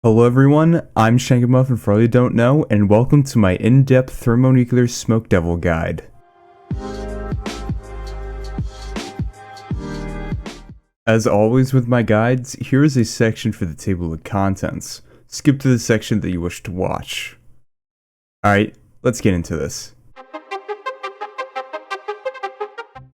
Hello everyone, I'm Shankamuff for all you don't know, and welcome to my in-depth Thermonuclear Smoke Devil guide. As always with my guides, here is a section for the table of contents. Skip to the section that you wish to watch. Alright, let's get into this.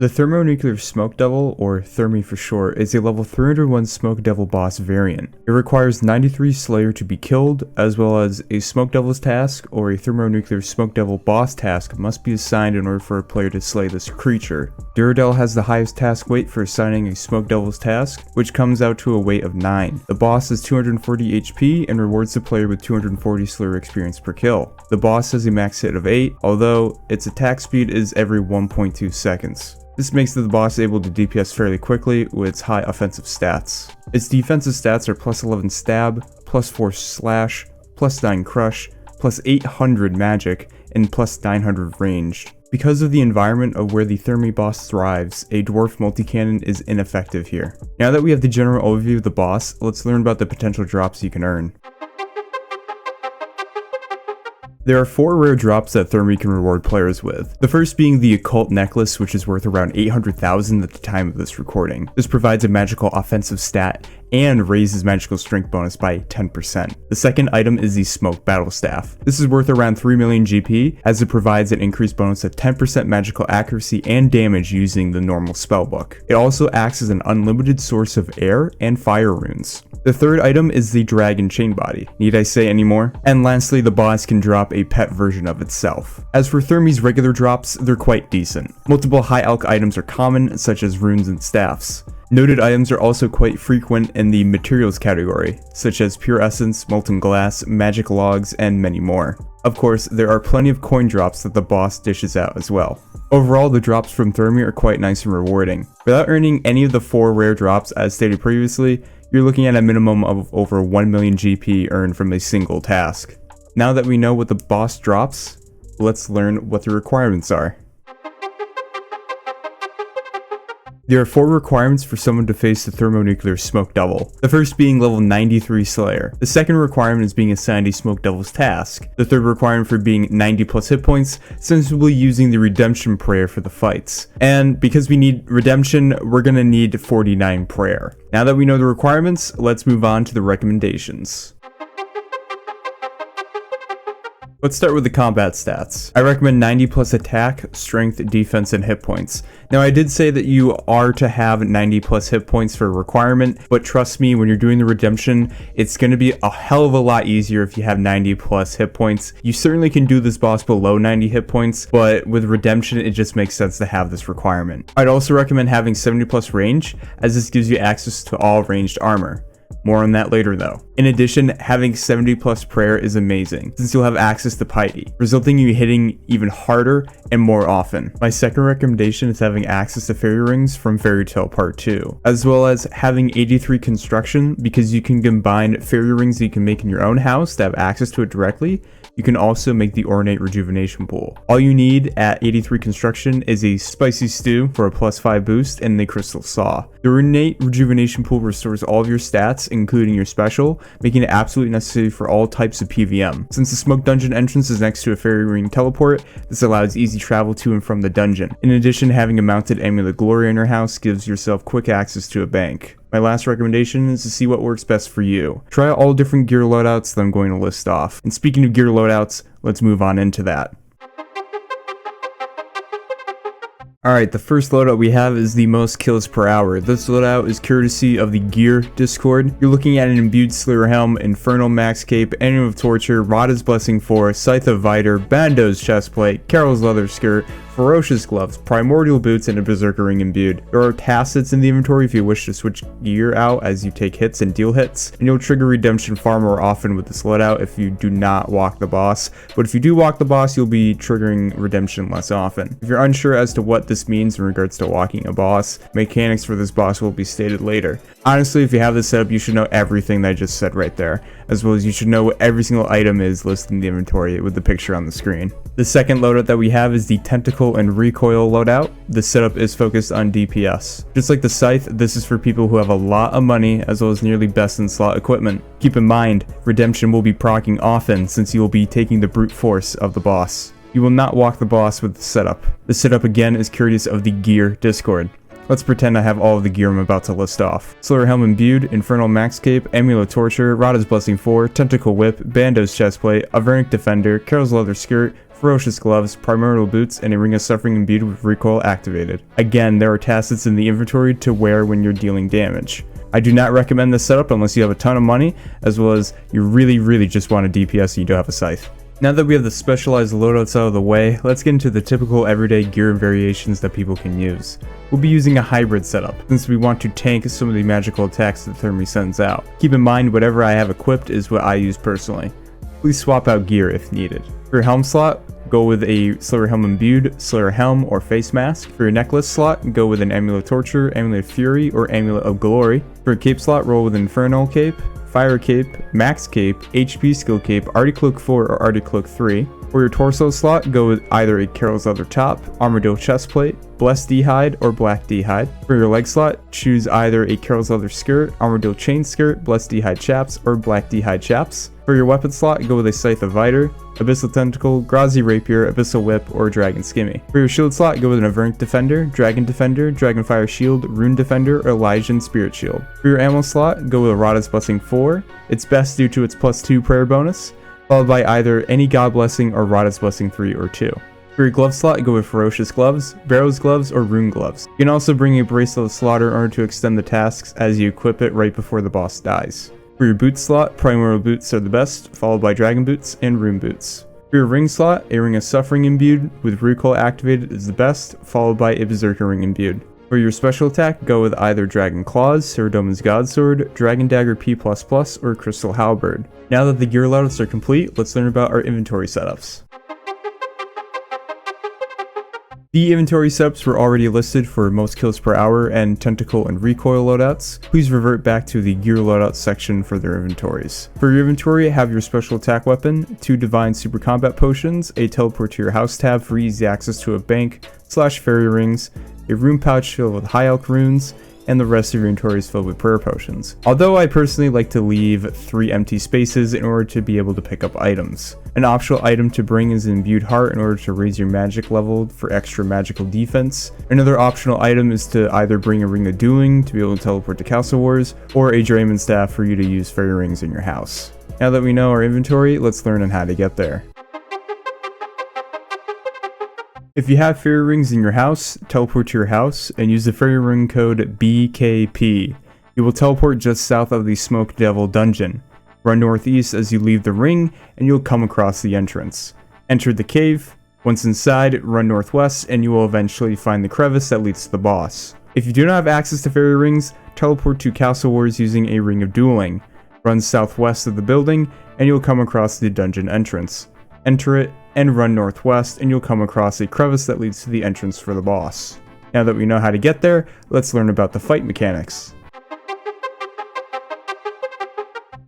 The Thermonuclear Smoke Devil, or Thermi for short, is a level 301 Smoke Devil boss variant. It requires 93 Slayer to be killed, as well as a Smoke Devil's task or a Thermonuclear Smoke Devil boss task must be assigned in order for a player to slay this creature. Duradel has the highest task weight for assigning a Smoke Devil's task, which comes out to a weight of 9. The boss is 240 HP and rewards the player with 240 Slayer experience per kill. The boss has a max hit of 8, although its attack speed is every 1.2 seconds. This makes the boss able to DPS fairly quickly with its high offensive stats. Its defensive stats are plus 11 stab, plus 4 slash, plus 9 crush, plus 800 magic, and plus 900 range. Because of the environment of where the Thermi boss thrives, a dwarf multi-cannon is ineffective here. Now that we have the general overview of the boss, let's learn about the potential drops you can earn. There are 4 rare drops that Thermi can reward players with. The first being the Occult Necklace, which is worth around 800,000 at the time of this recording. This provides a magical offensive stat and raises magical strength bonus by 10%. The second item is the Smoke Battle Staff. This is worth around 3 million GP, as it provides an increased bonus of 10% magical accuracy and damage using the normal spellbook. It also acts as an unlimited source of air and fire runes. The third item is the Dragon Chain Body. Need I say any more? And lastly, the boss can drop a pet version of itself. As for Thermi's regular drops, they're quite decent. Multiple high alch items are common, such as runes and staffs. Noted items are also quite frequent in the materials category, such as pure essence, molten glass, magic logs, and many more. Of course, there are plenty of coin drops that the boss dishes out as well. Overall, the drops from Thermi are quite nice and rewarding. Without earning any of the 4 rare drops as stated previously, you're looking at a minimum of over 1 million GP earned from a single task. Now that we know what the boss drops, let's learn what the requirements are. There are 4 requirements for someone to face the Thermonuclear Smoke Devil. The first being level 93 Slayer. The second requirement is being assigned a Smoke Devil's task. The third requirement for being 90 plus hit points, sensibly using the Redemption Prayer for the fights. And because we need Redemption, we're gonna need 49 Prayer. Now that we know the requirements, let's move on to the recommendations. Let's start with the combat stats. I recommend 90 plus attack, strength, defense, and hit points. Now I did say that you are to have 90 plus hit points for a requirement, but trust me, when you're doing the redemption, it's going to be a hell of a lot easier if you have 90 plus hit points. You certainly can do this boss below 90 hit points, but with redemption, it just makes sense to have this requirement. I'd also recommend having 70 plus range, as this gives you access to all ranged armor. More on that later though. In addition, having 70 plus prayer is amazing, since you'll have access to piety, resulting in you hitting even harder and more often. My second recommendation is having access to fairy rings from Fairy Tale Part 2, as well as having 83 construction, because you can combine fairy rings that you can make in your own house to have access to it directly. You can also make the Ornate Rejuvenation Pool. All you need at 83 construction is a Spicy Stew for a plus 5 boost and the Crystal Saw. The Ornate Rejuvenation Pool restores all of your stats, including your special, making it absolutely necessary for all types of PvM. Since the Smoke Dungeon entrance is next to a Fairy Ring teleport, this allows easy travel to and from the dungeon. In addition, having a mounted Amulet Glory in your house gives yourself quick access to a bank. My last recommendation is to see what works best for you. Try all different gear loadouts that I'm going to list off. And speaking of gear loadouts, let's move on into that. Alright, the first loadout we have is the most kills per hour. This loadout is courtesy of the Gear Discord. You're looking at an Imbued Slayer Helm, Infernal Max Cape, Enemy of Torture, Rada's Blessing 4, Scythe of Viter, Bando's Chestplate, Carol's Leather Skirt, Ferocious Gloves, Primordial Boots, and a Berserker Ring imbued. There are tacits in the inventory if you wish to switch gear out as you take hits and deal hits, and you'll trigger redemption far more often with this loadout if you do not walk the boss, but if you do walk the boss, you'll be triggering redemption less often. If you're unsure as to what this means in regards to walking a boss, mechanics for this boss will be stated later. Honestly, if you have this set up, you should know everything that I just said right there, as well as you should know what every single item is listed in the inventory with the picture on the screen. The second loadout that we have is the Tentacle Tentacle and Recoil loadout. The setup is focused on DPS. Just like the Scythe, this is for people who have a lot of money as well as nearly best in slot equipment. Keep in mind, Redemption will be proccing often since you will be taking the brute force of the boss. You will not walk the boss with the setup. The setup again is courteous of the gear Discord. Let's pretend I have all of the gear I'm about to list off. Slayer Helm Imbued, Infernal Max Cape, Amulet Torture, Rada's Blessing 4, Tentacle Whip, Bando's Chestplate, Avernic Defender, Carol's Leather Skirt, Ferocious Gloves, Primordial Boots, and a Ring of Suffering imbued with Recoil activated. Again, there are tacits in the inventory to wear when you're dealing damage. I do not recommend this setup unless you have a ton of money, as well as you really just want a DPS and you don't have a Scythe. Now that we have the specialized loadouts out of the way, let's get into the typical everyday gear and variations that people can use. We'll be using a hybrid setup, since we want to tank some of the magical attacks that Thermi sends out. Keep in mind whatever I have equipped is what I use personally. Please swap out gear if needed. For your helm slot, go with a Slayer Helm Imbued, Slayer Helm, or face mask. For your necklace slot, go with an Amulet of Torture, Amulet of Fury, or Amulet of Glory. For a cape slot, roll with Infernal Cape, Fire Cape, Max Cape, HP Skill Cape, Arctic Cloak 4, or Arctic Cloak 3. For your torso slot, go with either a Carol's Leather Top, Armadillo Chestplate, Blessed D-Hide, or Black D-Hide. For your leg slot, choose either a Carol's Leather Skirt, Armadillo Chain Skirt, Blessed D-Hide Chaps, or Black D-Hide Chaps. For your weapon slot, go with a Scythe of Viter, Abyssal Tentacle, Grazi Rapier, Abyssal Whip, or Dragon Skimmy. For your shield slot, go with an Avernic Defender, Dragonfire Shield, Rune Defender, or Elysian Spirit Shield. For your ammo slot, go with a Rada's Blessing 4. It's best due to its +2 prayer bonus, followed by either any God Blessing or Rada's Blessing 3 or 2. For your glove slot, go with Ferocious Gloves, Barrow's Gloves, or Rune Gloves. You can also bring a Bracelet of Slaughter in order to extend the tasks as you equip it right before the boss dies. For your boot slot, Primordial Boots are the best, followed by Dragon Boots and Rune Boots. For your ring slot, a Ring of Suffering imbued with Recoil activated is the best, followed by a Berserker Ring imbued. For your special attack, go with either Dragon Claws, Saradomin's Godsword, Dragon Dagger P++, or Crystal Halberd. Now that the gear loadouts are complete, let's learn about our inventory setups. The inventory setups were already listed for most kills per hour and Tentacle and Recoil loadouts. Please revert back to the gear loadout section for their inventories. For your inventory, have your special attack weapon, 2 divine super combat potions, a teleport to your house tab for easy access to a bank / fairy rings, a rune pouch filled with high elk runes, and the rest of your inventory is filled with prayer potions. Although I personally like to leave 3 empty spaces in order to be able to pick up items. An optional item to bring is an imbued heart in order to raise your magic level for extra magical defense. Another optional item is to either bring a ring of dueling to be able to teleport to Castle Wars, or a Draymond staff for you to use fairy rings in your house. Now that we know our inventory, let's learn on how to get there. If you have fairy rings in your house, teleport to your house and use the fairy ring code BKP. You will teleport just south of the Smoke Devil dungeon. Run northeast as you leave the ring and you'll come across the entrance. Enter the cave. Once inside, run northwest and you will eventually find the crevice that leads to the boss. If you do not have access to fairy rings, teleport to Castle Wars using a Ring of Dueling. Run southwest of the building and you'll come across the dungeon entrance. Enter it and run northwest and you'll come across a crevice that leads to the entrance for the boss. Now that we know how to get there, let's learn about the fight mechanics.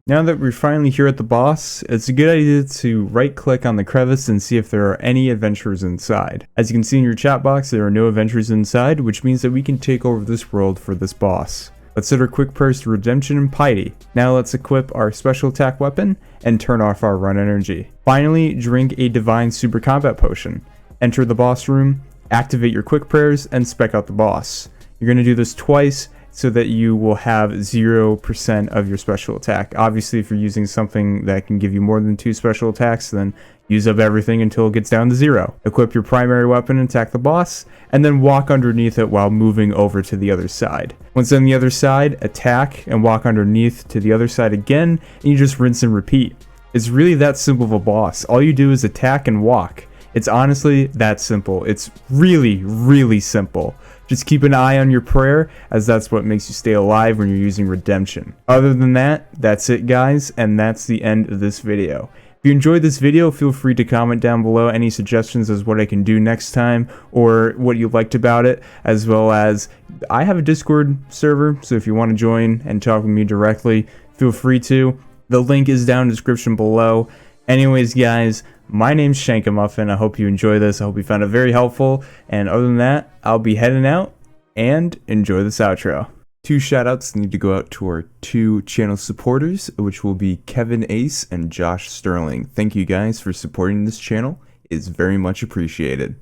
Now that we're finally here at the boss, it's a good idea to right click on the crevice and see if there are any adventurers inside. As you can see in your chat box, there are no adventurers inside, which means that we can take over this world for this boss. Let's set our quick prayers to Redemption and Piety. Now let's equip our special attack weapon and turn off our run energy. Finally, drink a divine super combat potion. Enter the boss room, activate your quick prayers, and spec out the boss. You're going to do this twice so that you will have 0% of your special attack. Obviously, if you're using something that can give you more than 2 special attacks, then use up everything until it gets down to 0. Equip your primary weapon and attack the boss, and then walk underneath it while moving over to the other side. Once on the other side, attack and walk underneath to the other side again, and you just rinse and repeat. It's really that simple of a boss. All you do is attack and walk. It's honestly that simple. It's really simple. Just keep an eye on your prayer, as that's what makes you stay alive when you're using Redemption. Other than that, that's it guys, and that's the end of this video. If you enjoyed this video, feel free to comment down below any suggestions as what I can do next time, or what you liked about it, as well as I have a Discord server, so if you want to join and talk with me directly, feel free to. The link is down in the description below. Anyways, guys, my name's Shankamuffin. I hope you enjoy this. I hope you found it very helpful. And other than that, I'll be heading out and enjoy this outro. 2 shoutouts need to go out to our 2 channel supporters, which will be Kevin Ace and Josh Sterling. Thank you guys for supporting this channel. It's very much appreciated.